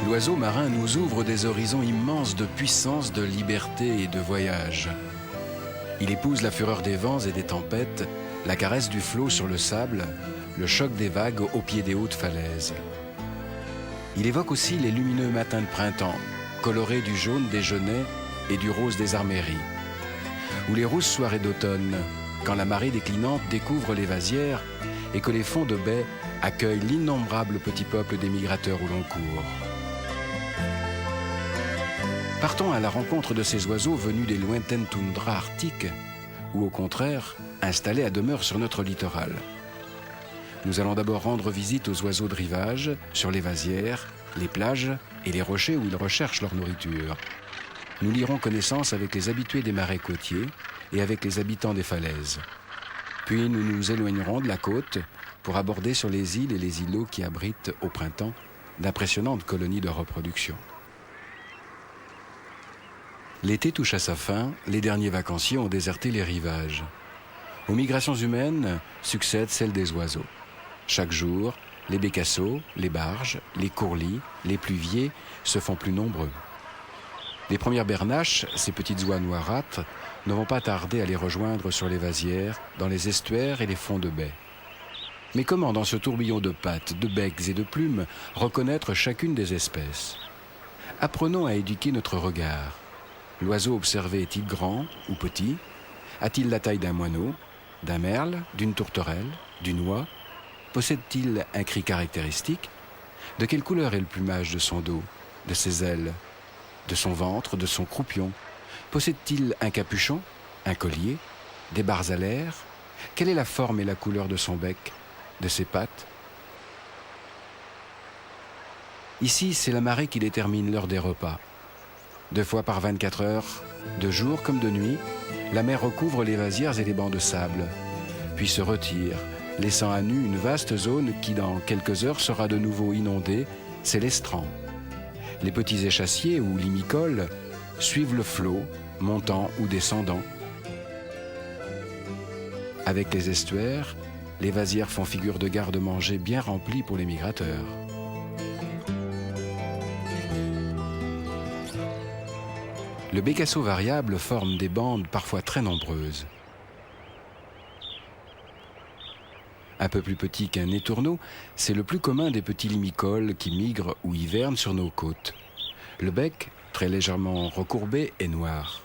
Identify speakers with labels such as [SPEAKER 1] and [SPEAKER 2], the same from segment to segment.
[SPEAKER 1] l'oiseau marin nous ouvre des horizons immenses de puissance, de liberté et de voyage. Il épouse la fureur des vents et des tempêtes, la caresse du flot sur le sable, le choc des vagues au pied des hautes falaises. Il évoque aussi les lumineux matins de printemps, colorés du jaune des genêts et du rose des arméries, ou les rousses soirées d'automne, quand la marée déclinante découvre les vasières et que les fonds de baies accueillent l'innombrable petit peuple des migrateurs au long cours. Partons à la rencontre de ces oiseaux venus des lointaines toundras arctiques, ou au contraire, installés à demeure sur notre littoral. Nous allons d'abord rendre visite aux oiseaux de rivage, sur les vasières, les plages et les rochers où ils recherchent leur nourriture. Nous lierons connaissance avec les habitués des marais côtiers et avec les habitants des falaises. Puis nous nous éloignerons de la côte pour aborder sur les îles et les îlots qui abritent, au printemps, d'impressionnantes colonies de reproduction. L'été touche à sa fin, les derniers vacanciers ont déserté les rivages. Aux migrations humaines succèdent celles des oiseaux. Chaque jour, les bécassos, les barges, les courlis, les pluviers se font plus nombreux. Les premières bernaches, ces petites oies noirâtres, ne vont pas tarder à les rejoindre sur les vasières, dans les estuaires et les fonds de baies. Mais comment, dans ce tourbillon de pattes, de becs et de plumes, reconnaître chacune des espèces ? Apprenons à éduquer notre regard. L'oiseau observé est-il grand ou petit ? A-t-il la taille d'un moineau, d'un merle, d'une tourterelle, d'une oie ? Possède-t-il un cri caractéristique ? De quelle couleur est le plumage de son dos, de ses ailes, de son ventre, de son croupion ? Possède-t-il un capuchon, un collier, des barres à l'air ? Quelle est la forme et la couleur de son bec, de ses pattes ? Ici, c'est la marée qui détermine l'heure des repas. 2 fois par 24 heures, de jour comme de nuit, la mer recouvre les vasières et les bancs de sable, puis se retire, laissant à nu une vaste zone qui, dans quelques heures, sera de nouveau inondée, c'est l'estran. Les petits échassiers ou limicoles suivent le flot, montant ou descendant. Avec les estuaires, les vasières font figure de garde-manger bien remplis pour les migrateurs. Le bécasso variable forme des bandes parfois très nombreuses. Un peu plus petit qu'un étourneau, c'est le plus commun des petits limicoles qui migrent ou hivernent sur nos côtes. Le bec, très légèrement recourbé, est noir.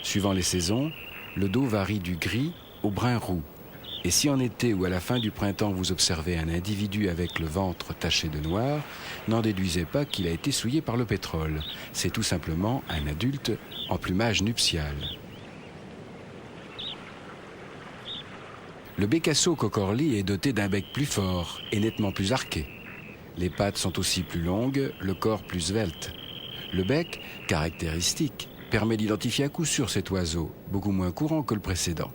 [SPEAKER 1] Suivant les saisons, le dos varie du gris au brun roux. Et si en été ou à la fin du printemps vous observez un individu avec le ventre taché de noir, n'en déduisez pas qu'il a été souillé par le pétrole. C'est tout simplement un adulte en plumage nuptial. Le bécasso cocorli est doté d'un bec plus fort et nettement plus arqué. Les pattes sont aussi plus longues, le corps plus svelte. Le bec, caractéristique, permet d'identifier à coup sûr cet oiseau, beaucoup moins courant que le précédent.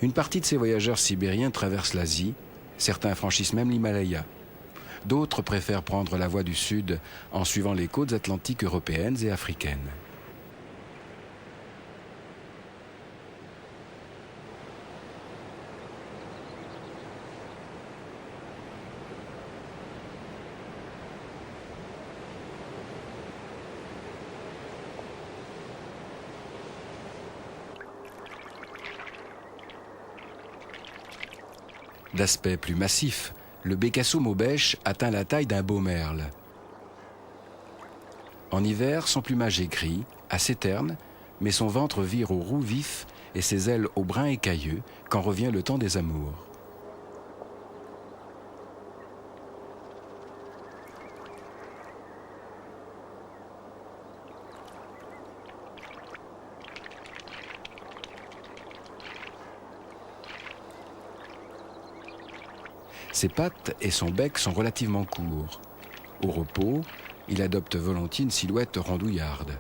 [SPEAKER 1] Une partie de ces voyageurs sibériens traversent l'Asie, certains franchissent même l'Himalaya. D'autres préfèrent prendre la voie du sud en suivant les côtes atlantiques européennes et africaines. D'aspect plus massif, le bécasso maubèche atteint la taille d'un beau merle. En hiver, son plumage est gris, assez terne, mais son ventre vire au roux vif et ses ailes au brun écailleux quand revient le temps des amours. Ses pattes et son bec sont relativement courts. Au repos, il adopte volontiers une silhouette rondouillarde.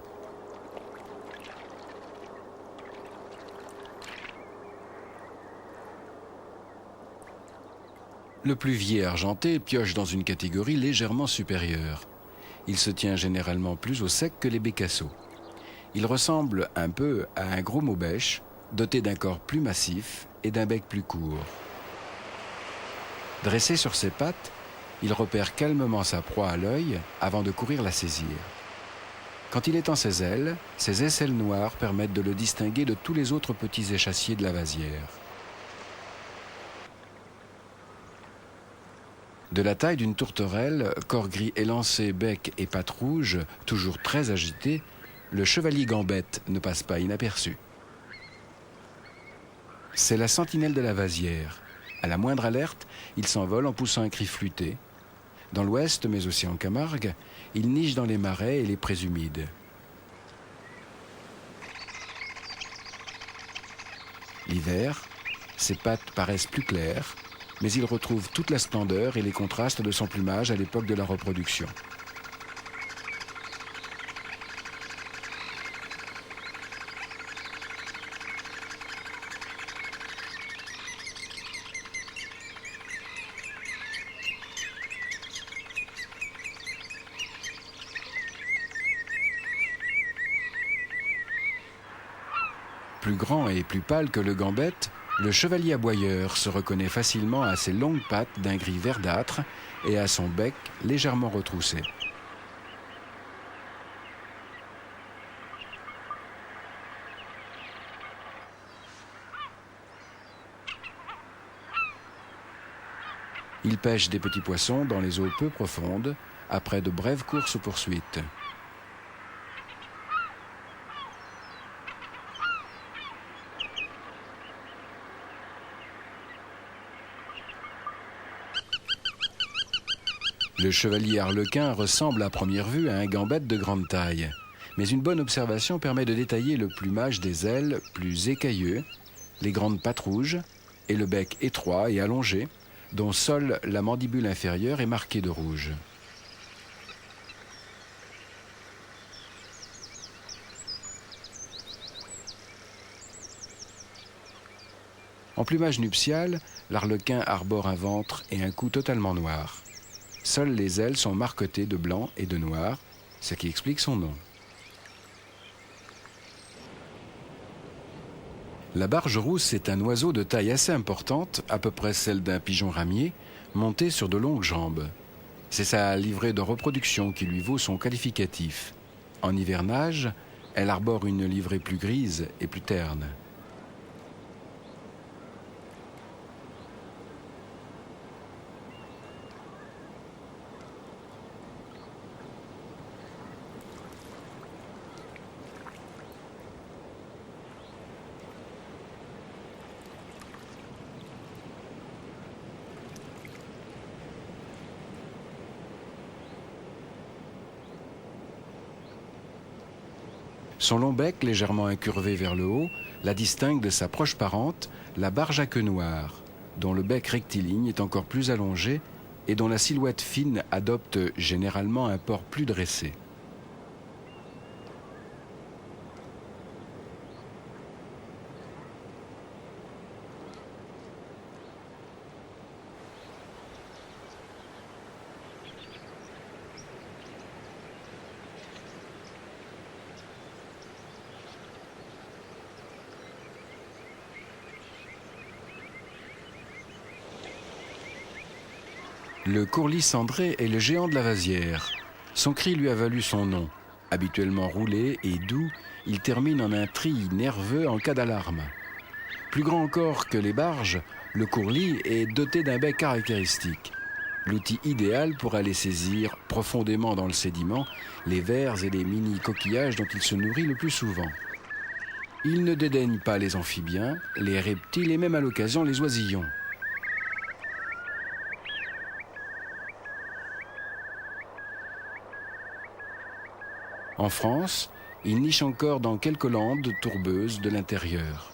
[SPEAKER 1] Le pluvier argenté pioche dans une catégorie légèrement supérieure. Il se tient généralement plus au sec que les bécassos. Il ressemble un peu à un gros maubèche, doté d'un corps plus massif et d'un bec plus court. Dressé sur ses pattes, il repère calmement sa proie à l'œil avant de courir la saisir. Quand il étend ses aisselles noires permettent de le distinguer de tous les autres petits échassiers de la vasière. De la taille d'une tourterelle, corps gris élancé, bec et pattes rouges, toujours très agité, le chevalier gambette ne passe pas inaperçu. C'est la sentinelle de la vasière. À la moindre alerte, il s'envole en poussant un cri flûté. Dans l'ouest, mais aussi en Camargue, il niche dans les marais et les prés humides. L'hiver, ses pattes paraissent plus claires, mais il retrouve toute la splendeur et les contrastes de son plumage à l'époque de la reproduction. Plus grand et plus pâle que le gambette, le chevalier aboyeur se reconnaît facilement à ses longues pattes d'un gris verdâtre et à son bec légèrement retroussé. Il pêche des petits poissons dans les eaux peu profondes après de brèves courses-poursuites. Le chevalier arlequin ressemble à première vue à un gambette de grande taille. Mais une bonne observation permet de détailler le plumage des ailes plus écailleux, les grandes pattes rouges et le bec étroit et allongé, dont seule la mandibule inférieure est marquée de rouge. En plumage nuptial, l'arlequin arbore un ventre et un cou totalement noirs. Seules les ailes sont marquetées de blanc et de noir, ce qui explique son nom. La barge rousse est un oiseau de taille assez importante, à peu près celle d'un pigeon ramier, monté sur de longues jambes. C'est sa livrée de reproduction qui lui vaut son qualificatif. En hivernage, elle arbore une livrée plus grise et plus terne. Son long bec, légèrement incurvé vers le haut, la distingue de sa proche parente, la barge à queue noire, dont le bec rectiligne est encore plus allongé et dont la silhouette fine adopte généralement un port plus dressé. Le courlis cendré est le géant de la vasière. Son cri lui a valu son nom. Habituellement roulé et doux, il termine en un tri nerveux en cas d'alarme. Plus grand encore que les barges, le courlis est doté d'un bec caractéristique. L'outil idéal pour aller saisir profondément dans le sédiment les vers et les mini-coquillages dont il se nourrit le plus souvent. Il ne dédaigne pas les amphibiens, les reptiles et même à l'occasion les oisillons. En France, il niche encore dans quelques landes tourbeuses de l'intérieur.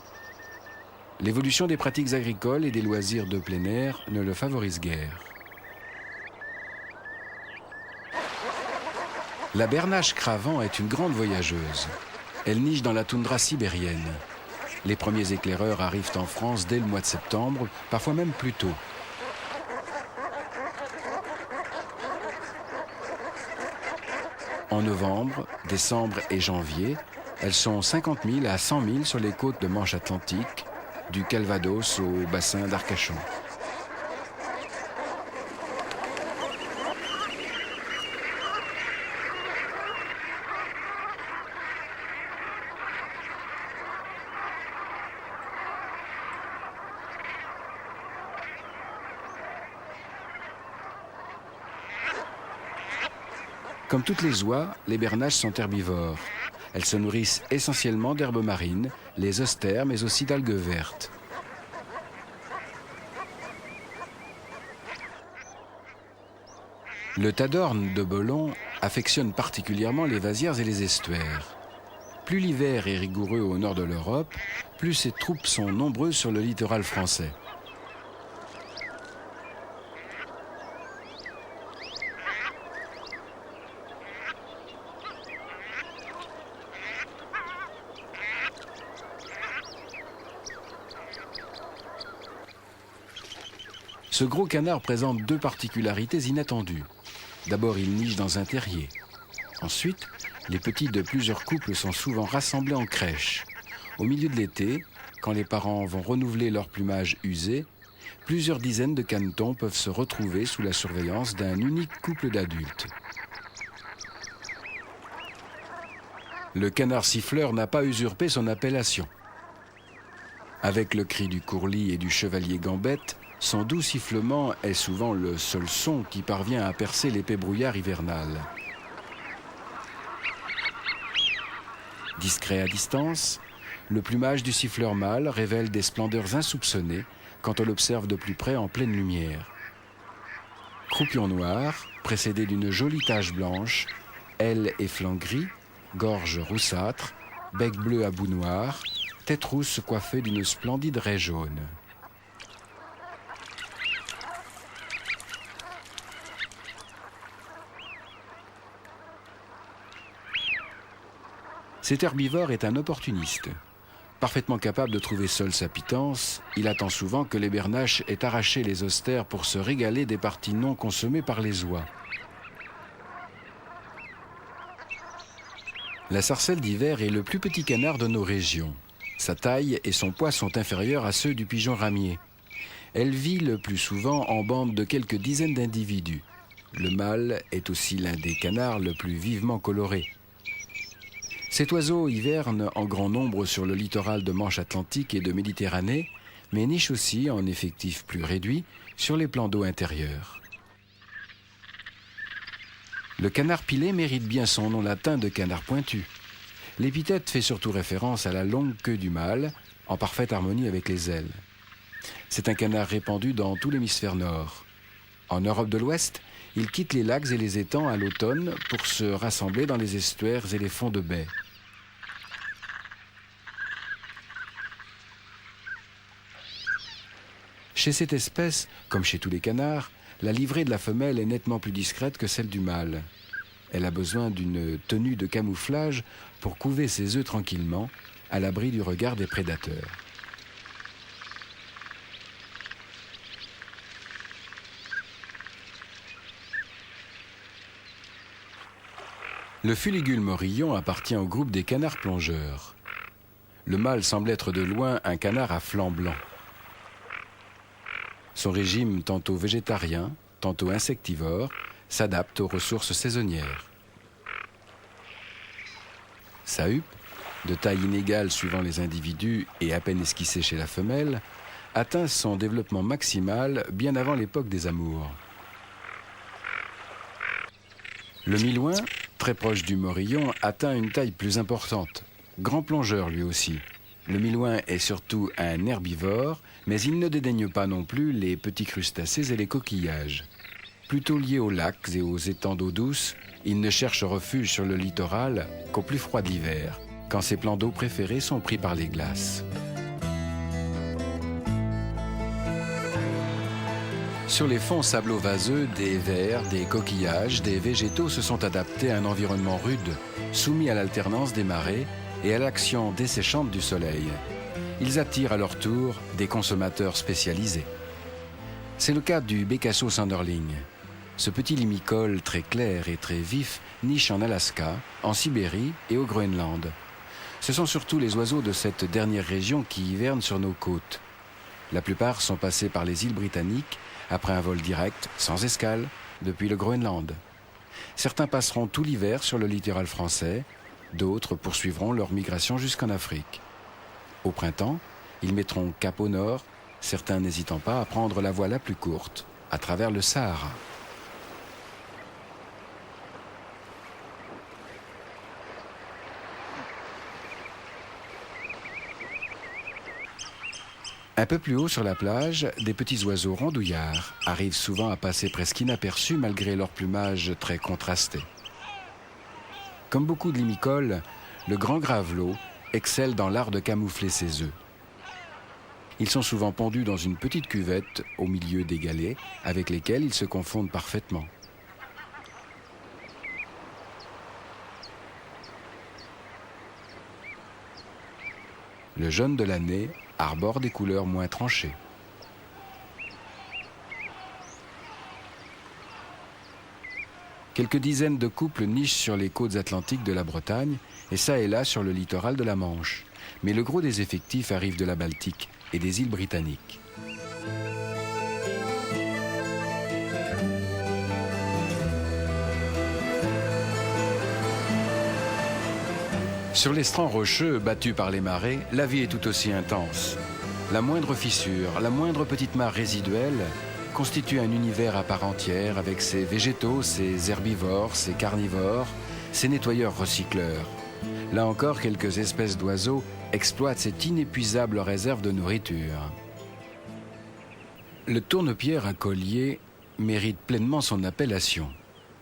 [SPEAKER 1] L'évolution des pratiques agricoles et des loisirs de plein air ne le favorise guère. La bernache cravant est une grande voyageuse. Elle niche dans la toundra sibérienne. Les premiers éclaireurs arrivent en France dès le mois de septembre, parfois même plus tôt. En novembre, décembre et janvier, Elles sont 50 000 à 100 000 sur les côtes de Manche Atlantique, du Calvados au bassin d'Arcachon. Comme toutes les oies, les bernaches sont herbivores. Elles se nourrissent essentiellement d'herbes marines, les austères, mais aussi d'algues vertes. Le tadorne de Belon affectionne particulièrement les vasières et les estuaires. Plus l'hiver est rigoureux au nord de l'Europe, plus ses troupes sont nombreuses sur le littoral français. Ce gros canard présente deux particularités inattendues. D'abord, il niche dans un terrier. Ensuite, les petits de plusieurs couples sont souvent rassemblés en crèche. Au milieu de l'été, quand les parents vont renouveler leur plumage usé, plusieurs dizaines de canetons peuvent se retrouver sous la surveillance d'un unique couple d'adultes. Le canard siffleur n'a pas usurpé son appellation. Avec le cri du courlis et du chevalier gambette, son doux sifflement est souvent le seul son qui parvient à percer l'épais brouillard hivernal. Discret à distance, le plumage du siffleur mâle révèle des splendeurs insoupçonnées quand on l'observe de plus près en pleine lumière. Croupion noir, précédé d'une jolie tache blanche, ailes et flancs gris, gorge roussâtre, bec bleu à bout noir, tête rousse coiffée d'une splendide raie jaune. Cet herbivore est un opportuniste. Parfaitement capable de trouver seul sa pitance, il attend souvent que les bernaches aient arraché les austères pour se régaler des parties non consommées par les oies. La sarcelle d'hiver est le plus petit canard de nos régions. Sa taille et son poids sont inférieurs à ceux du pigeon ramier. Elle vit le plus souvent en bande de quelques dizaines d'individus. Le mâle est aussi l'un des canards le plus vivement colorés. Cet oiseau hiverne en grand nombre sur le littoral de Manche Atlantique et de Méditerranée, mais niche aussi, en effectif plus réduit, sur les plans d'eau intérieurs. Le canard pilé mérite bien son nom latin de canard pointu. L'épithète fait surtout référence à la longue queue du mâle, en parfaite harmonie avec les ailes. C'est un canard répandu dans tout l'hémisphère nord. En Europe de l'Ouest, il quitte les lacs et les étangs à l'automne pour se rassembler dans les estuaires et les fonds de baies. Chez cette espèce, comme chez tous les canards, la livrée de la femelle est nettement plus discrète que celle du mâle. Elle a besoin d'une tenue de camouflage pour couver ses œufs tranquillement, à l'abri du regard des prédateurs. Le fuligule morillon appartient au groupe des canards plongeurs. Le mâle semble être de loin un canard à flanc blanc. Son régime, tantôt végétarien, tantôt insectivore, s'adapte aux ressources saisonnières. Sa huppe, de taille inégale suivant les individus et à peine esquissée chez la femelle, atteint son développement maximal bien avant l'époque des amours. Le milouin, très proche du morillon, atteint une taille plus importante. Grand plongeur lui aussi. Le milouin est surtout un herbivore, mais il ne dédaigne pas non plus les petits crustacés et les coquillages. Plutôt lié aux lacs et aux étangs d'eau douce, il ne cherche refuge sur le littoral qu'au plus froid de l'hiver, quand ses plans d'eau préférés sont pris par les glaces. Sur les fonds sablo-vaseux, des vers, des coquillages, des végétaux se sont adaptés à un environnement rude, soumis à l'alternance des marées et à l'action desséchante du soleil. Ils attirent à leur tour des consommateurs spécialisés. C'est le cas du bécasso sanderling. Ce petit limicole très clair et très vif niche en Alaska, en Sibérie et au Groenland. Ce sont surtout les oiseaux de cette dernière région qui hivernent sur nos côtes. La plupart sont passés par les îles britanniques après un vol direct, sans escale, depuis le Groenland. Certains passeront tout l'hiver sur le littoral français, d'autres poursuivront leur migration jusqu'en Afrique. Au printemps, ils mettront cap au nord, certains n'hésitant pas à prendre la voie la plus courte, à travers le Sahara. Un peu plus haut sur la plage, des petits oiseaux rondouillards arrivent souvent à passer presque inaperçus malgré leur plumage très contrasté. Comme beaucoup de limicoles, le grand gravelot excelle dans l'art de camoufler ses œufs. Ils sont souvent pondus dans une petite cuvette au milieu des galets avec lesquels ils se confondent parfaitement. Le jaune de l'année arbore des couleurs moins tranchées. Quelques dizaines de couples nichent sur les côtes atlantiques de la Bretagne et ça et là sur le littoral de la Manche. Mais le gros des effectifs arrive de la Baltique et des îles britanniques. Sur les strands rocheux battus par les marées, la vie est tout aussi intense. La moindre fissure, la moindre petite mare résiduelle constitue un univers à part entière avec ses végétaux, ses herbivores, ses carnivores, ses nettoyeurs recycleurs. Là encore, quelques espèces d'oiseaux exploitent cette inépuisable réserve de nourriture. Le tourne-pierre à collier mérite pleinement son appellation.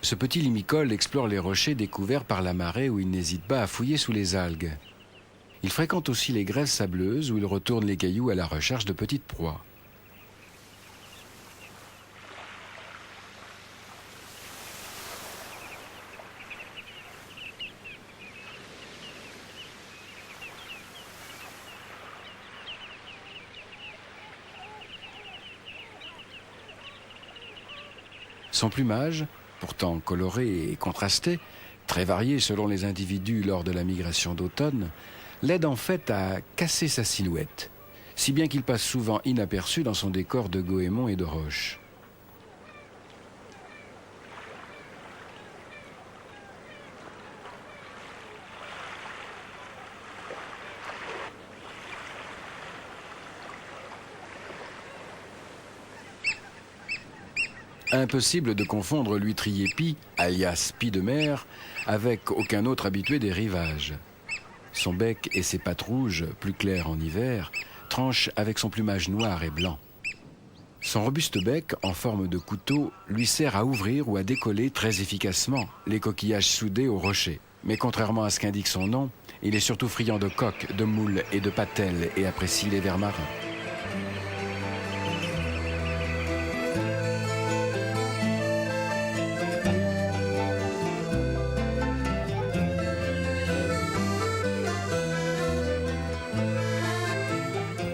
[SPEAKER 1] Ce petit limicole explore les rochers découverts par la marée où il n'hésite pas à fouiller sous les algues. Il fréquente aussi les grèves sableuses où il retourne les cailloux à la recherche de petites proies. Son plumage, pourtant coloré et contrasté, très varié selon les individus lors de la migration d'automne, l'aide en fait à casser sa silhouette, si bien qu'il passe souvent inaperçu dans son décor de goémons et de roches. Impossible de confondre l'huîtrier pie, alias pie de mer, avec aucun autre habitué des rivages. Son bec et ses pattes rouges, plus claires en hiver, tranchent avec son plumage noir et blanc. Son robuste bec, en forme de couteau, lui sert à ouvrir ou à décoller très efficacement les coquillages soudés au rocher. Mais contrairement à ce qu'indique son nom, il est surtout friand de coques, de moules et de patelles et apprécie les vers marins.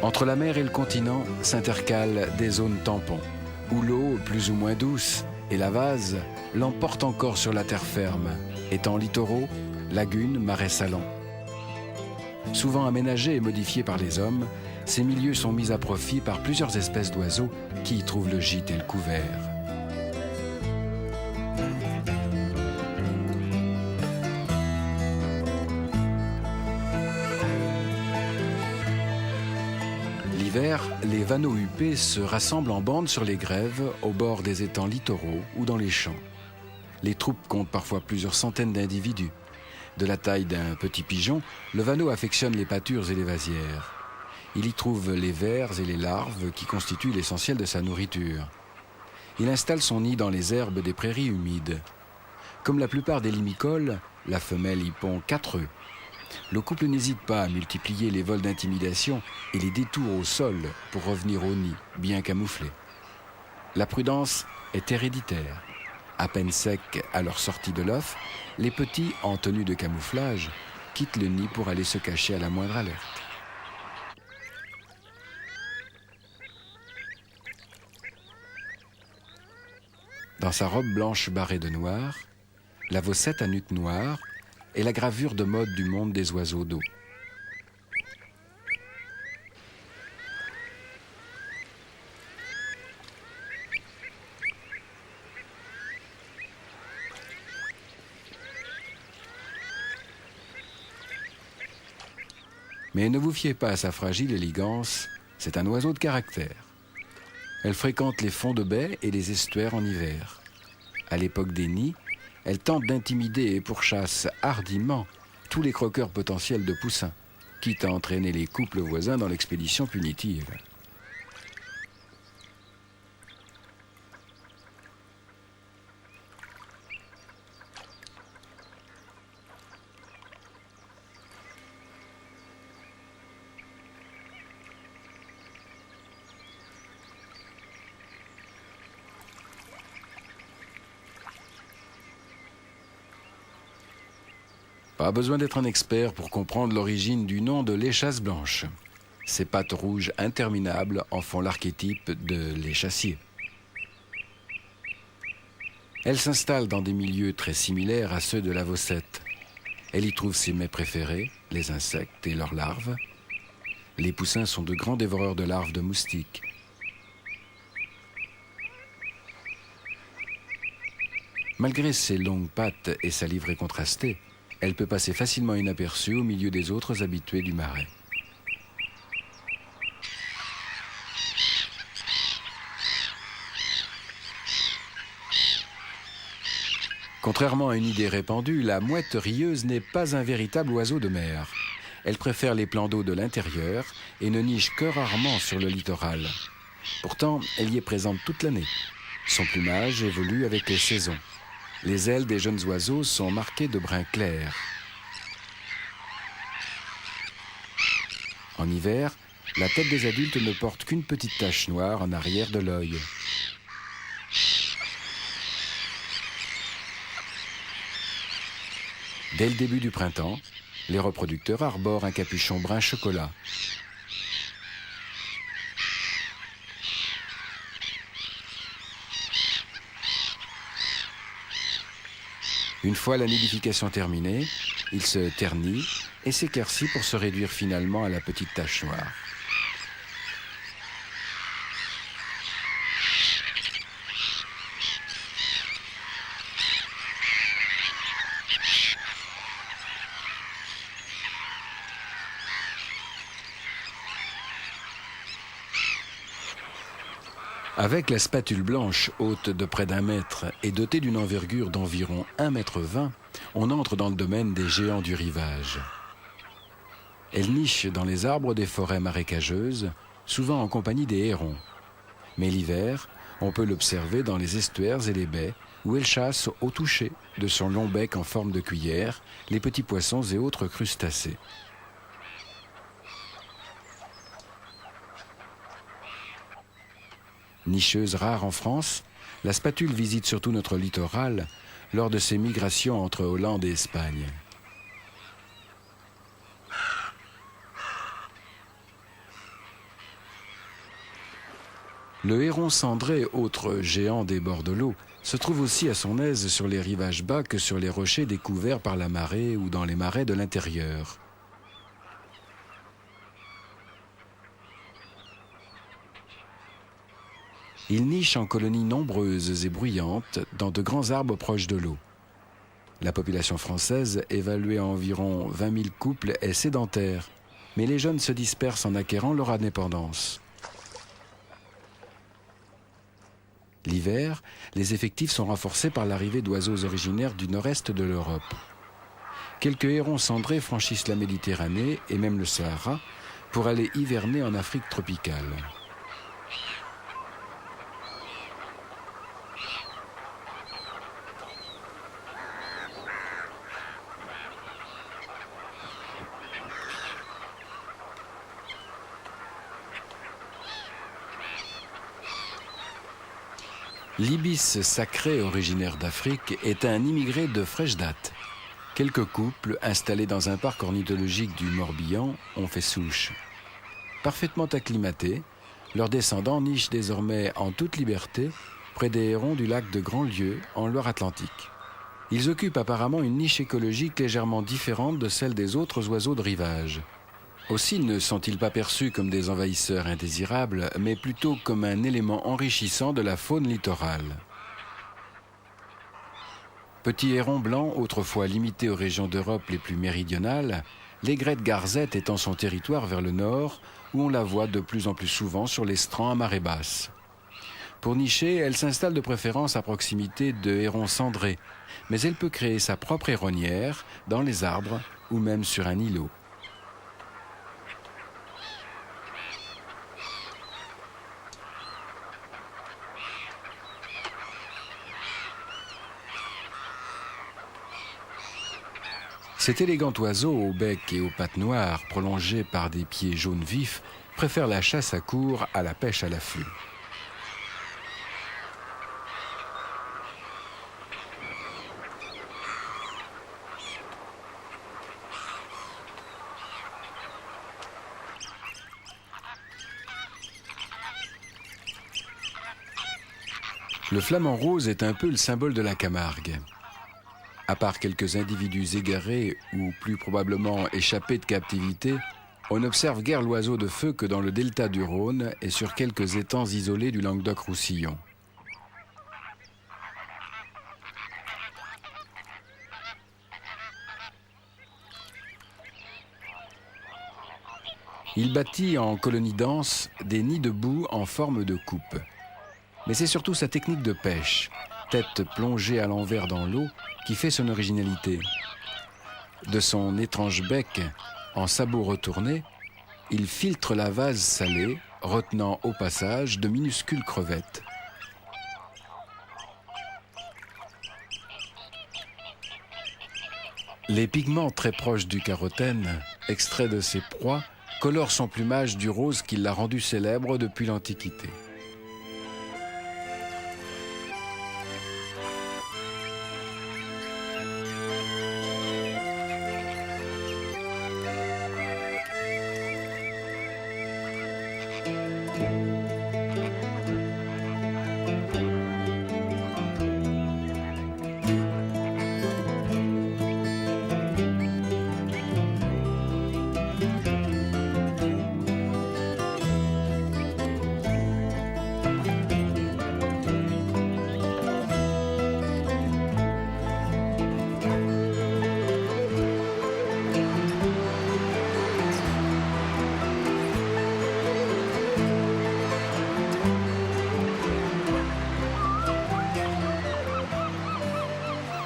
[SPEAKER 1] Entre la mer et le continent s'intercalent des zones tampons, où l'eau, plus ou moins douce, et la vase l'emportent encore sur la terre ferme, étangs littoraux, lagunes, marais salants. Souvent aménagés et modifiés par les hommes, ces milieux sont mis à profit par plusieurs espèces d'oiseaux qui y trouvent le gîte et le couvert. L'hiver, les vanneaux huppés se rassemblent en bandes sur les grèves, au bord des étangs littoraux ou dans les champs. Les troupes comptent parfois plusieurs centaines d'individus. De la taille d'un petit pigeon, le vanneau affectionne les pâtures et les vasières. Il y trouve les vers et les larves qui constituent l'essentiel de sa nourriture. Il installe son nid dans les herbes des prairies humides. Comme la plupart des limicoles, la femelle y pond 4 œufs. Le couple n'hésite pas à multiplier les vols d'intimidation et les détours au sol pour revenir au nid, bien camouflé. La prudence est héréditaire. À peine secs à leur sortie de l'œuf, les petits, en tenue de camouflage, quittent le nid pour aller se cacher à la moindre alerte. Dans sa robe blanche barrée de noir, la Vaucette à nuque noire est la gravure de mode du monde des oiseaux d'eau. Mais ne vous fiez pas à sa fragile élégance, c'est un oiseau de caractère. Elle fréquente les fonds de baies et les estuaires en hiver. À l'époque des nids, elle tente d'intimider et pourchasse hardiment tous les croqueurs potentiels de poussins, quitte à entraîner les couples voisins dans l'expédition punitive. Pas besoin d'être un expert pour comprendre l'origine du nom de l'échasse blanche. Ses pattes rouges interminables en font l'archétype de l'échassier. Elle s'installe dans des milieux très similaires à ceux de la Vaucette. Elle y trouve ses mets préférés, les insectes et leurs larves. Les poussins sont de grands dévoreurs de larves de moustiques. Malgré ses longues pattes et sa livrée contrastée, elle peut passer facilement inaperçue au milieu des autres habitués du marais. Contrairement à une idée répandue, la mouette rieuse n'est pas un véritable oiseau de mer. Elle préfère les plans d'eau de l'intérieur et ne niche que rarement sur le littoral. Pourtant, elle y est présente toute l'année. Son plumage évolue avec les saisons. Les ailes des jeunes oiseaux sont marquées de brun clair. En hiver, la tête des adultes ne porte qu'une petite tache noire en arrière de l'œil. Dès le début du printemps, les reproducteurs arborent un capuchon brun chocolat. Une fois la nidification terminée, il se ternit et s'éclaircit pour se réduire finalement à la petite tache noire. Avec la spatule blanche haute de près d'1 mètre et dotée d'une envergure d'environ 1,20 m, on entre dans le domaine des géants du rivage. Elle niche dans les arbres des forêts marécageuses, souvent en compagnie des hérons. Mais l'hiver, on peut l'observer dans les estuaires et les baies, où elle chasse au toucher de son long bec en forme de cuillère les petits poissons et autres crustacés. Nicheuse rare en France, la spatule visite surtout notre littoral lors de ses migrations entre Hollande et Espagne. Le héron cendré, autre géant des bords de l'eau, se trouve aussi à son aise sur les rivages bas que sur les rochers découverts par la marée ou dans les marais de l'intérieur. Il niche en colonies nombreuses et bruyantes dans de grands arbres proches de l'eau. La population française, évaluée à environ 20 000 couples, est sédentaire, mais les jeunes se dispersent en acquérant leur indépendance. L'hiver, les effectifs sont renforcés par l'arrivée d'oiseaux originaires du nord-est de l'Europe. Quelques hérons cendrés franchissent la Méditerranée et même le Sahara pour aller hiverner en Afrique tropicale. L'ibis sacré originaire d'Afrique est un immigré de fraîche date. Quelques couples installés dans un parc ornithologique du Morbihan ont fait souche. Parfaitement acclimatés, leurs descendants nichent désormais en toute liberté près des hérons du lac de Grandlieu en Loire-Atlantique. Ils occupent apparemment une niche écologique légèrement différente de celle des autres oiseaux de rivage. Aussi ne sont-ils pas perçus comme des envahisseurs indésirables, mais plutôt comme un élément enrichissant de la faune littorale. Petits hérons blancs, autrefois limités aux régions d'Europe les plus méridionales, l'aigrette garzette étend son territoire vers le nord, où on la voit de plus en plus souvent sur les strands à marée basse. Pour nicher, elle s'installe de préférence à proximité de hérons cendrés, mais elle peut créer sa propre héronnière dans les arbres ou même sur un îlot. Cet élégant oiseau au bec et aux pattes noires, prolongé par des pieds jaunes vifs, préfère la chasse à courre à la pêche à l'affût. Le flamand rose est un peu le symbole de la Camargue. À part quelques individus égarés ou plus probablement échappés de captivité, on n'observe guère l'oiseau de feu que dans le delta du Rhône et sur quelques étangs isolés du Languedoc-Roussillon. Il bâtit en colonies denses des nids de boue en forme de coupe. Mais c'est surtout sa technique de pêche, tête plongée à l'envers dans l'eau, qui fait son originalité. De son étrange bec, en sabot retourné, il filtre la vase salée, retenant au passage de minuscules crevettes. Les pigments très proches du carotène, extraits de ses proies, colorent son plumage du rose qui l'a rendu célèbre depuis l'Antiquité.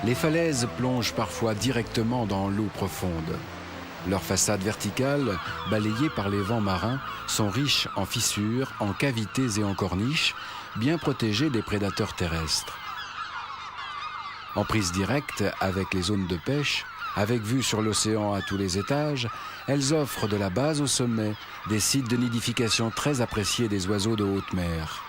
[SPEAKER 1] Les falaises plongent parfois directement dans l'eau profonde. Leurs façades verticales, balayées par les vents marins, sont riches en fissures, en cavités et en corniches, bien protégées des prédateurs terrestres. En prise directe avec les zones de pêche, avec vue sur l'océan à tous les étages, elles offrent de la base au sommet des sites de nidification très appréciés des oiseaux de haute mer.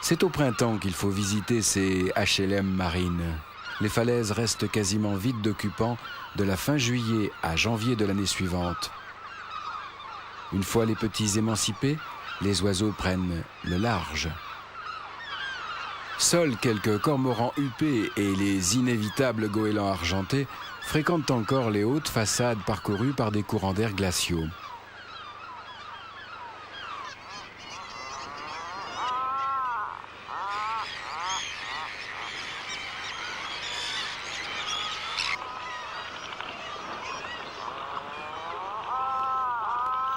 [SPEAKER 1] C'est au printemps qu'il faut visiter ces HLM marines. Les falaises restent quasiment vides d'occupants de la fin juillet à janvier de l'année suivante. Une fois les petits émancipés, les oiseaux prennent le large. Seuls quelques cormorans huppés et les inévitables goélands argentés fréquentent encore les hautes façades parcourues par des courants d'air glaciaux.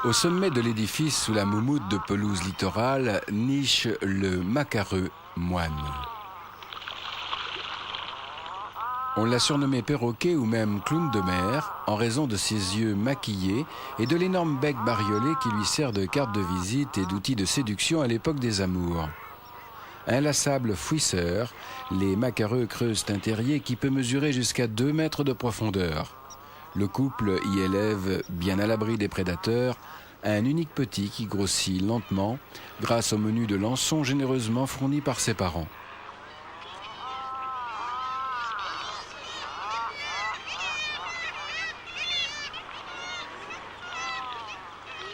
[SPEAKER 1] Au sommet de l'édifice, sous la moumoute de pelouse littorale, niche le macareux moine. On l'a surnommé perroquet ou même clown de mer en raison de ses yeux maquillés et de l'énorme bec bariolé qui lui sert de carte de visite et d'outil de séduction à l'époque des amours. Inlassables fouisseurs, les macareux creusent un terrier qui peut mesurer jusqu'à 2 mètres de profondeur. Le couple y élève, bien à l'abri des prédateurs, un unique petit qui grossit lentement grâce au menu de lançons généreusement fourni par ses parents.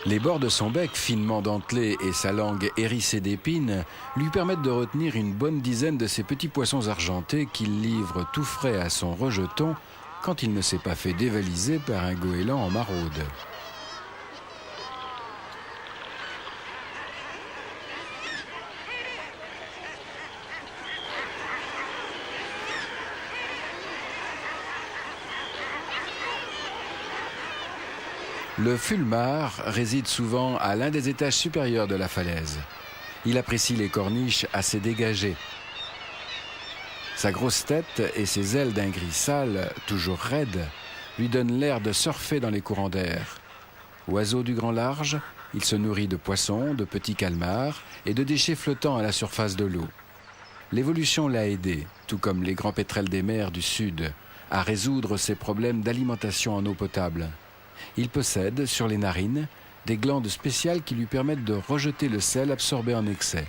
[SPEAKER 1] Les bords de son bec finement dentelé et sa langue hérissée d'épines lui permettent de retenir une bonne dizaine de ces petits poissons argentés qu'il livre tout frais à son rejeton quand il ne s'est pas fait dévaliser par un goéland en maraude. Le fulmar réside souvent à l'un des étages supérieurs de la falaise. Il apprécie les corniches assez dégagées. Sa grosse tête et ses ailes d'un gris sale, toujours raides, lui donnent l'air de surfer dans les courants d'air. Oiseau du grand large, il se nourrit de poissons, de petits calmars et de déchets flottants à la surface de l'eau. L'évolution l'a aidé, tout comme les grands pétrels des mers du sud, à résoudre ses problèmes d'alimentation en eau potable. Il possède, sur les narines, des glandes spéciales qui lui permettent de rejeter le sel absorbé en excès.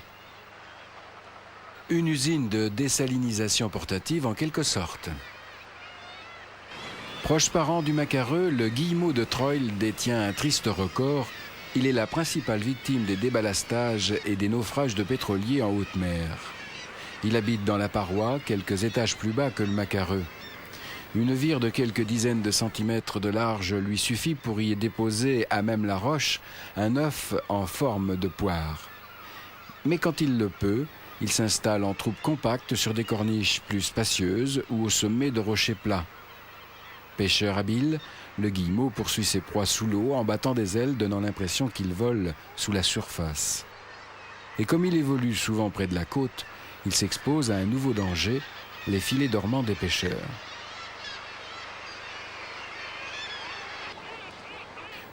[SPEAKER 1] Une usine de désalinisation portative en quelque sorte. Proche parent du macareux, le guillemot de Troil détient un triste record. Il est la principale victime des déballastages et des naufrages de pétroliers en haute mer. Il habite dans la paroi, quelques étages plus bas que le macareux. Une vire de quelques dizaines de centimètres de large lui suffit pour y déposer, à même la roche, un œuf en forme de poire. Mais quand il le peut, il s'installe en troupe compacte sur des corniches plus spacieuses ou au sommet de rochers plats. Pêcheur habile, le guillemot poursuit ses proies sous l'eau en battant des ailes, donnant l'impression qu'il vole sous la surface. Et comme il évolue souvent près de la côte, il s'expose à un nouveau danger, les filets dormants des pêcheurs.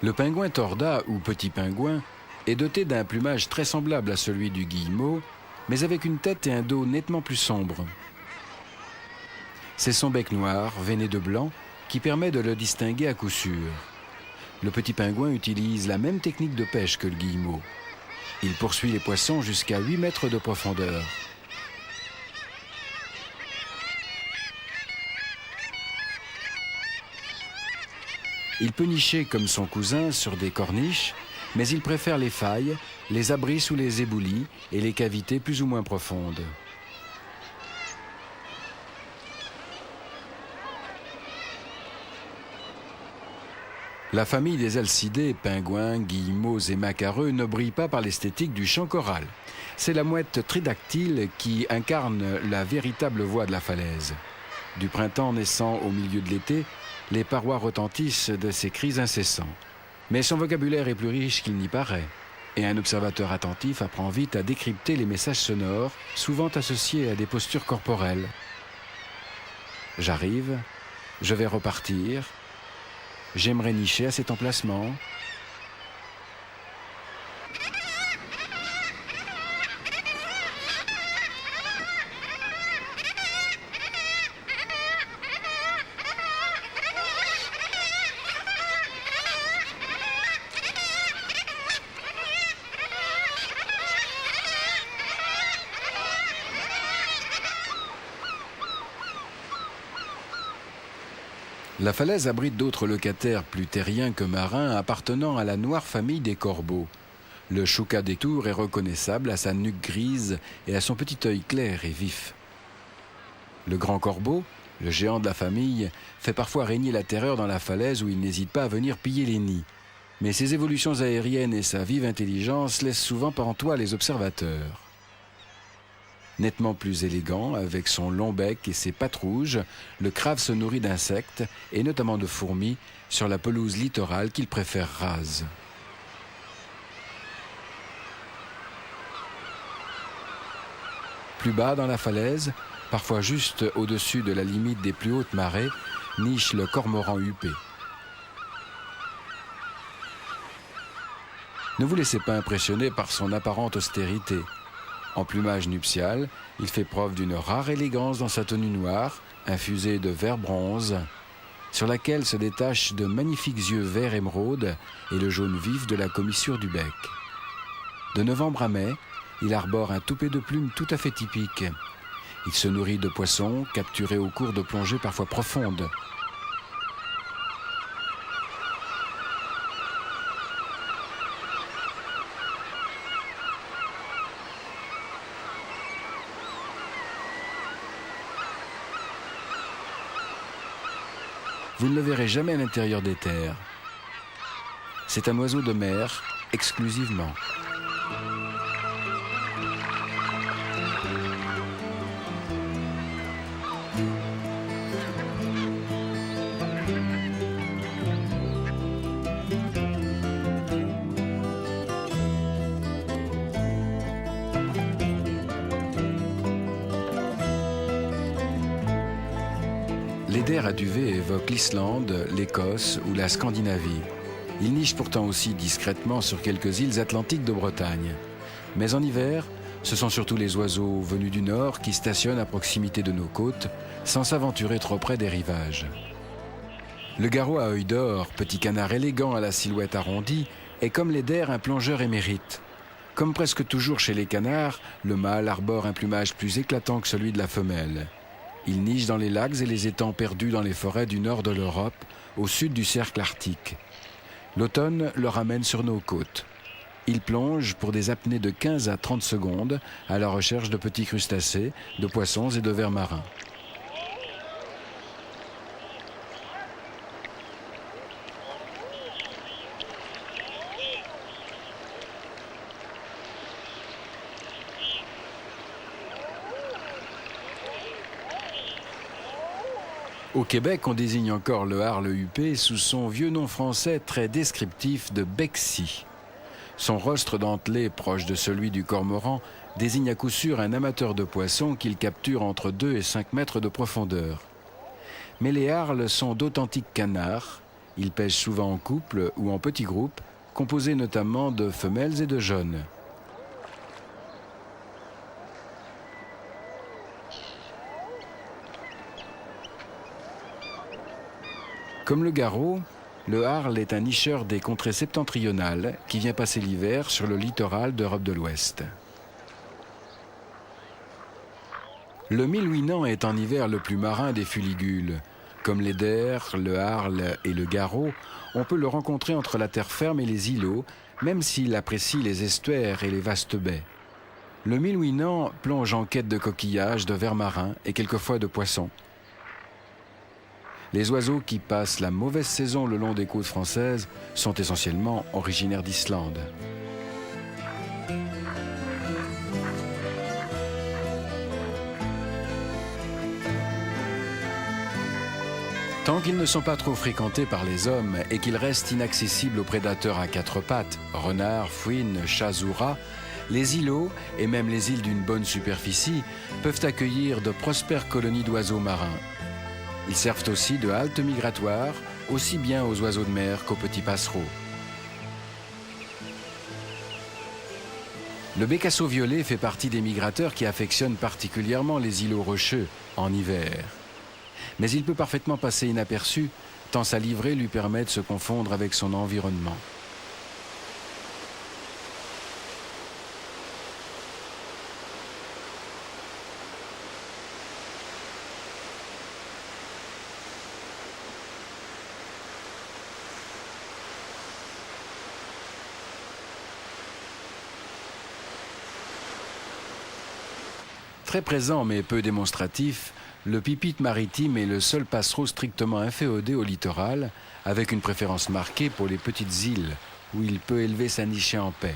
[SPEAKER 1] Le pingouin torda, ou petit pingouin, est doté d'un plumage très semblable à celui du guillemot, mais avec une tête et un dos nettement plus sombres. C'est son bec noir, veiné de blanc, qui permet de le distinguer à coup sûr. Le petit pingouin utilise la même technique de pêche que le guillemot. Il poursuit les poissons jusqu'à 8 mètres de profondeur. Il peut nicher comme son cousin sur des corniches, mais il préfère les failles, les abris sous les éboulis et les cavités plus ou moins profondes. La famille des alcidés, pingouins, guillemots et macareux ne brille pas par l'esthétique du chant choral. C'est la mouette tridactyle qui incarne la véritable voix de la falaise. Du printemps naissant au milieu de l'été, les parois retentissent de ses cris incessants. Mais son vocabulaire est plus riche qu'il n'y paraît, et un observateur attentif apprend vite à décrypter les messages sonores, souvent associés à des postures corporelles. J'arrive, je vais repartir, j'aimerais nicher à cet emplacement. La falaise abrite d'autres locataires plus terriens que marins appartenant à la noire famille des corbeaux. Le chouca des tours est reconnaissable à sa nuque grise et à son petit œil clair et vif. Le grand corbeau, le géant de la famille, fait parfois régner la terreur dans la falaise où il n'hésite pas à venir piller les nids. Mais ses évolutions aériennes et sa vive intelligence laissent souvent pantois les observateurs. Nettement plus élégant, avec son long bec et ses pattes rouges, le crave se nourrit d'insectes, et notamment de fourmis, sur la pelouse littorale qu'il préfère rase. Plus bas dans la falaise, parfois juste au-dessus de la limite des plus hautes marées, niche le cormoran huppé. Ne vous laissez pas impressionner par son apparente austérité. En plumage nuptial, il fait preuve d'une rare élégance dans sa tenue noire, infusée de vert bronze, sur laquelle se détachent de magnifiques yeux vert émeraude et le jaune vif de la commissure du bec. De novembre à mai, il arbore un toupet de plumes tout à fait typique. Il se nourrit de poissons capturés au cours de plongées parfois profondes. Vous ne le verrez jamais à l'intérieur des terres. C'est un oiseau de mer, exclusivement. d'Eider à duvet évoquent l'Islande, l'Écosse ou la Scandinavie. Ils nichent pourtant aussi discrètement sur quelques îles atlantiques de Bretagne. Mais en hiver, ce sont surtout les oiseaux venus du nord qui stationnent à proximité de nos côtes, sans s'aventurer trop près des rivages. Le garrot à œil d'or, petit canard élégant à la silhouette arrondie, est comme l'Eider un plongeur émérite. Comme presque toujours chez les canards, le mâle arbore un plumage plus éclatant que celui de la femelle. Il niche dans les lacs et les étangs perdus dans les forêts du nord de l'Europe, au sud du cercle arctique. L'automne le ramène sur nos côtes. Il plonge pour des apnées de 15 à 30 secondes à la recherche de petits crustacés, de poissons et de vers marins. Au Québec, on désigne encore le harle huppé sous son vieux nom français très descriptif de bexy. Son rostre dentelé, proche de celui du cormoran, désigne à coup sûr un amateur de poissons qu'il capture entre 2 et 5 mètres de profondeur. Mais les harles sont d'authentiques canards. Ils pêchent souvent en couple ou en petits groupes, composés notamment de femelles et de jeunes. Comme le garrot, le harle est un nicheur des contrées septentrionales qui vient passer l'hiver sur le littoral d'Europe de l'Ouest. Le Millouinan est en hiver le plus marin des fuligules. Comme l'Eider, le harle et le garrot, on peut le rencontrer entre la terre ferme et les îlots, même s'il apprécie les estuaires et les vastes baies. Le Millouinan plonge en quête de coquillages, de vers marins et quelquefois de poissons. Les oiseaux qui passent la mauvaise saison le long des côtes françaises sont essentiellement originaires d'Islande. Tant qu'ils ne sont pas trop fréquentés par les hommes et qu'ils restent inaccessibles aux prédateurs à 4 pattes, renards, fouines, chats ou rats, les îlots, et même les îles d'une bonne superficie, peuvent accueillir de prospères colonies d'oiseaux marins. Ils servent aussi de halte migratoire, aussi bien aux oiseaux de mer qu'aux petits passereaux. Le bécasseau violet fait partie des migrateurs qui affectionnent particulièrement les îlots rocheux en hiver. Mais il peut parfaitement passer inaperçu, tant sa livrée lui permet de se confondre avec son environnement. Très présent mais peu démonstratif, le pipite maritime est le seul passereau strictement inféodé au littoral, avec une préférence marquée pour les petites îles, où il peut élever sa nichée en paix.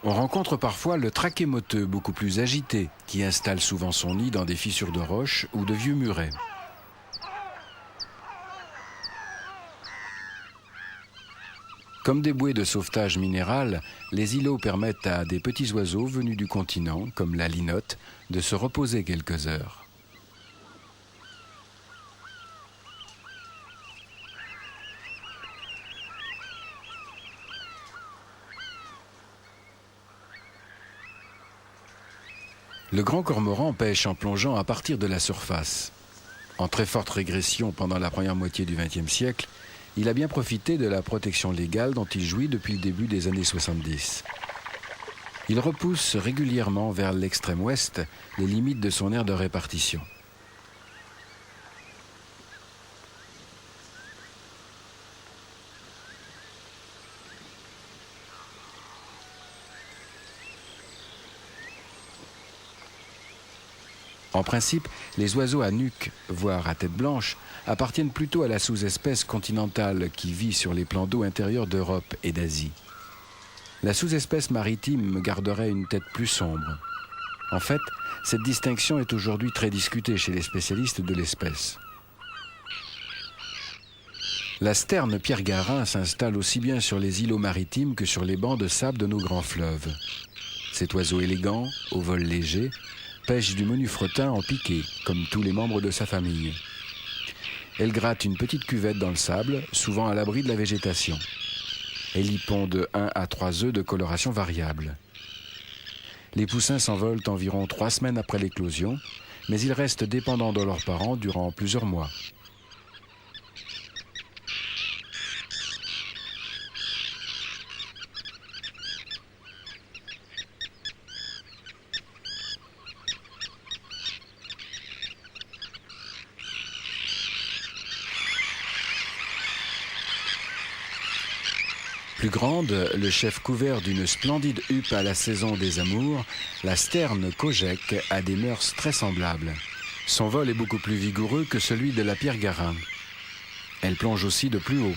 [SPEAKER 1] On rencontre parfois le traquet moteux, beaucoup plus agité, qui installe souvent son nid dans des fissures de roches ou de vieux murets. Comme des bouées de sauvetage minéral, les îlots permettent à des petits oiseaux venus du continent, comme la linotte, de se reposer quelques heures. Le grand cormoran pêche en plongeant à partir de la surface. En très forte régression pendant la première moitié du XXe siècle, il a bien profité de la protection légale dont il jouit depuis le début des années 70. Il repousse régulièrement vers l'extrême ouest les limites de son aire de répartition. En principe, les oiseaux à nuque, voire à tête blanche, appartiennent plutôt à la sous-espèce continentale qui vit sur les plans d'eau intérieurs d'Europe et d'Asie. La sous-espèce maritime garderait une tête plus sombre. En fait, cette distinction est aujourd'hui très discutée chez les spécialistes de l'espèce. La sterne pierre-garin s'installe aussi bien sur les îlots maritimes que sur les bancs de sable de nos grands fleuves. Cet oiseau élégant, au vol léger, pêche du menu fretin en piqué, comme tous les membres de sa famille. Elle gratte une petite cuvette dans le sable, souvent à l'abri de la végétation. Elle y pond de 1 à 3 œufs de coloration variable. Les poussins s'envolent environ 3 semaines après l'éclosion, mais ils restent dépendants de leurs parents durant plusieurs mois. Plus grande, le chef couvert d'une splendide huppe à la saison des amours, la sterne Kojek a des mœurs très semblables. Son vol est beaucoup plus vigoureux que celui de la pierre garin. Elle plonge aussi de plus haut.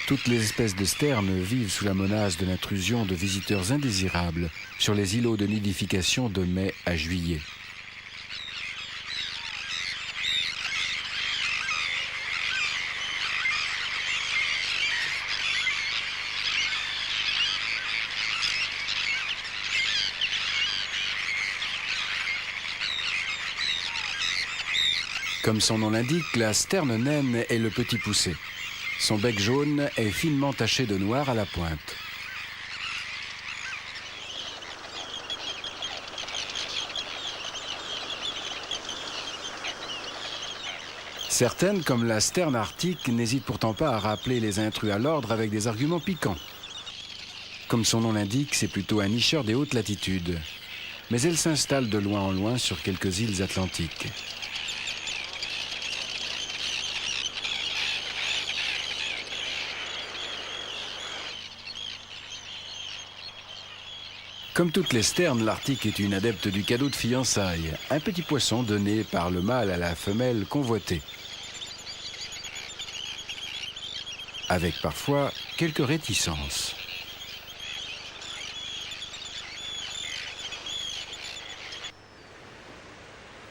[SPEAKER 1] Toutes les espèces de sternes vivent sous la menace de l'intrusion de visiteurs indésirables sur les îlots de nidification de mai à juillet. Comme son nom l'indique, la sterne naine est le petit poussé. Son bec jaune est finement taché de noir à la pointe. Certaines, comme la sterne arctique, n'hésitent pourtant pas à rappeler les intrus à l'ordre avec des arguments piquants. Comme son nom l'indique, c'est plutôt un nicheur des hautes latitudes. Mais elle s'installe de loin en loin sur quelques îles atlantiques. Comme toutes les sternes, l'Arctique est une adepte du cadeau de fiançailles, un petit poisson donné par le mâle à la femelle convoitée. Avec parfois quelques réticences.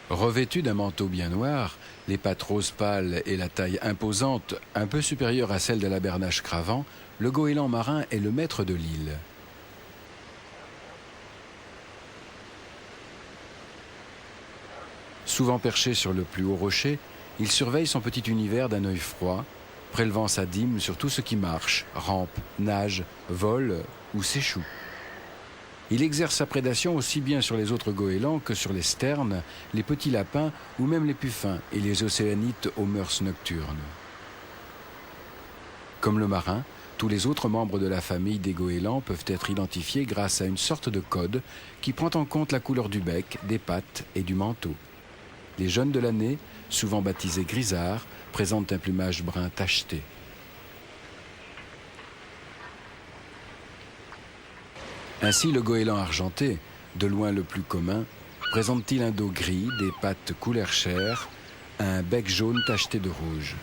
[SPEAKER 1] Revêtu d'un manteau bien noir, les pattes rose pâle et la taille imposante, un peu supérieure à celle de la bernache cravant, le goéland marin est le maître de l'île. Souvent perché sur le plus haut rocher, il surveille son petit univers d'un œil froid, prélevant sa dîme sur tout ce qui marche, rampe, nage, vole ou s'échoue. Il exerce sa prédation aussi bien sur les autres goélands que sur les sternes, les petits lapins ou même les puffins et les océanites aux mœurs nocturnes. Comme le marin, tous les autres membres de la famille des goélands peuvent être identifiés grâce à une sorte de code qui prend en compte la couleur du bec, des pattes et du manteau. Les jeunes de l'année, souvent baptisés grisards, présentent un plumage brun tacheté. Ainsi, le goéland argenté, de loin le plus commun, présente-t-il un dos gris, des pattes couleur chair, un bec jaune tacheté de rouge.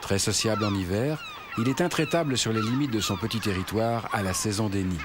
[SPEAKER 1] Très sociable en hiver, il est intraitable sur les limites de son petit territoire à la saison des nids.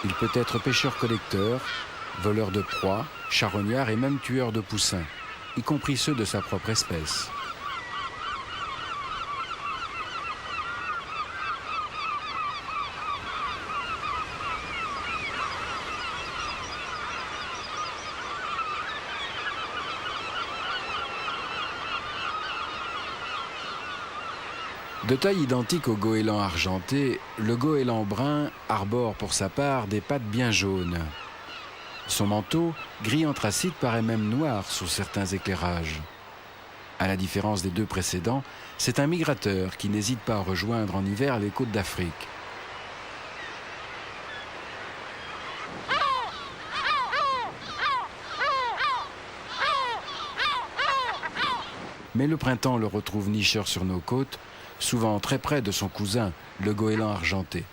[SPEAKER 1] Il peut être pêcheur-collecteur, voleur de proies, charognard et même tueur de poussins, y compris ceux de sa propre espèce. De taille identique au goéland argenté, le goéland brun arbore pour sa part des pattes bien jaunes. Son manteau, gris anthracite, paraît même noir sous certains éclairages. À la différence des deux précédents, c'est un migrateur qui n'hésite pas à rejoindre en hiver les côtes d'Afrique. Mais le printemps le retrouve nicheur sur nos côtes, souvent très près de son cousin, le goéland argenté.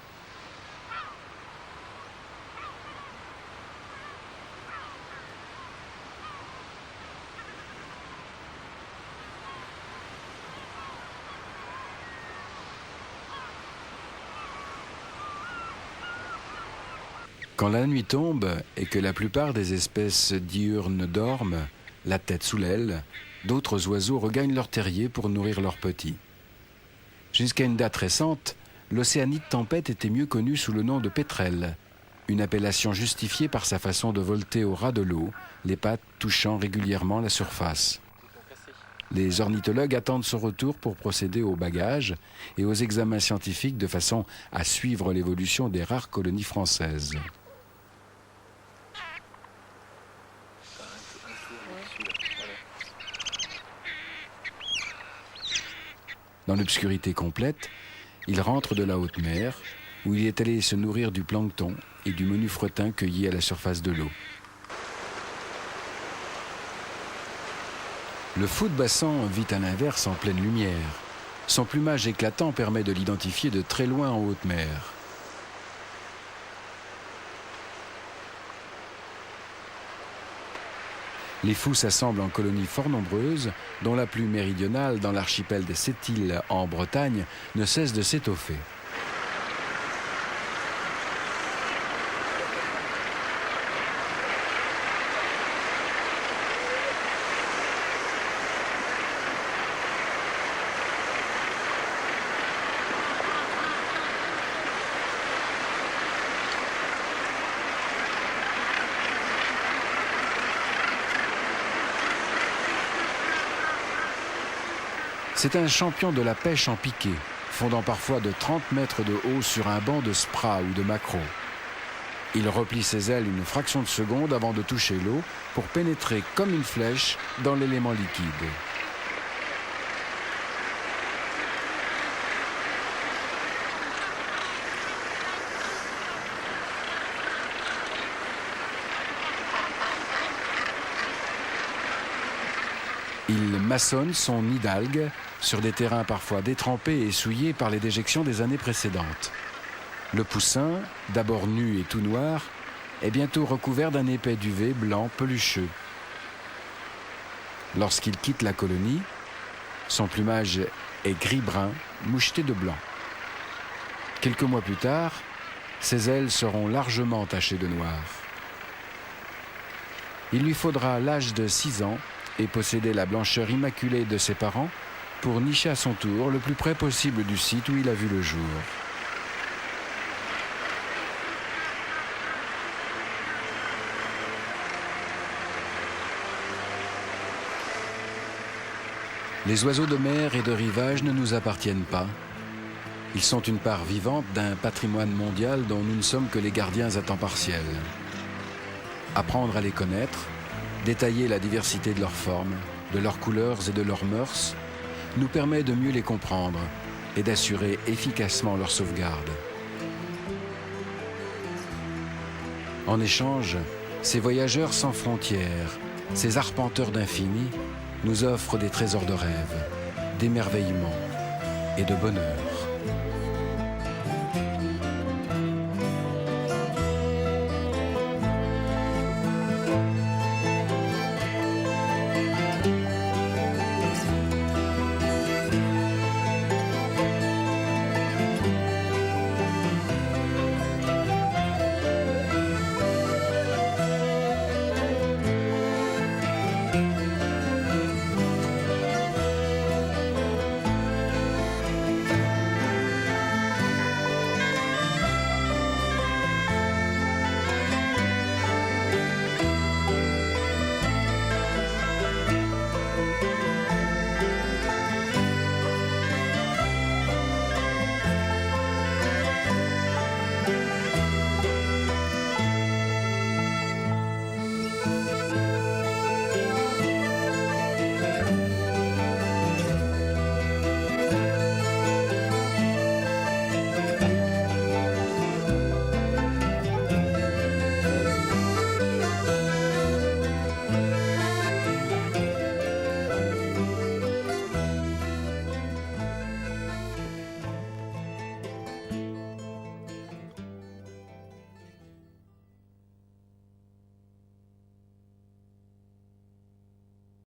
[SPEAKER 1] Quand la nuit tombe et que la plupart des espèces diurnes dorment, la tête sous l'aile, d'autres oiseaux regagnent leur terrier pour nourrir leurs petits. Jusqu'à une date récente, l'océanite tempête était mieux connu sous le nom de pétrel, une appellation justifiée par sa façon de volter au ras de l'eau, les pattes touchant régulièrement la surface. Les ornithologues attendent son retour pour procéder aux bagages et aux examens scientifiques de façon à suivre l'évolution des rares colonies françaises. Dans l'obscurité complète, il rentre de la haute mer, où il est allé se nourrir du plancton et du menu fretin cueilli à la surface de l'eau. Le fou de Bassan vit à l'inverse en pleine lumière. Son plumage éclatant permet de l'identifier de très loin en haute mer. Les fous s'assemblent en colonies fort nombreuses, dont la plus méridionale, dans l'archipel des Sept-Îles en Bretagne, ne cesse de s'étoffer. C'est un champion de la pêche en piqué, fondant parfois de 30 mètres de haut sur un banc de spras ou de maquereaux. Il replie ses ailes une fraction de seconde avant de toucher l'eau pour pénétrer comme une flèche dans l'élément liquide. Il maçonne son nid d'algues sur des terrains parfois détrempés et souillés par les déjections des années précédentes. Le poussin, d'abord nu et tout noir, est bientôt recouvert d'un épais duvet blanc pelucheux. Lorsqu'il quitte la colonie, son plumage est gris-brun, moucheté de blanc. Quelques mois plus tard, ses ailes seront largement tachées de noir. Il lui faudra l'âge de 6 ans et posséder la blancheur immaculée de ses parents pour nicher à son tour le plus près possible du site où il a vu le jour. Les oiseaux de mer et de rivage ne nous appartiennent pas. Ils sont une part vivante d'un patrimoine mondial dont nous ne sommes que les gardiens à temps partiel. Apprendre à les connaître, détailler la diversité de leurs formes, de leurs couleurs et de leurs mœurs, nous permet de mieux les comprendre et d'assurer efficacement leur sauvegarde. En échange, ces voyageurs sans frontières, ces arpenteurs d'infini, nous offrent des trésors de rêve, d'émerveillement et de bonheur.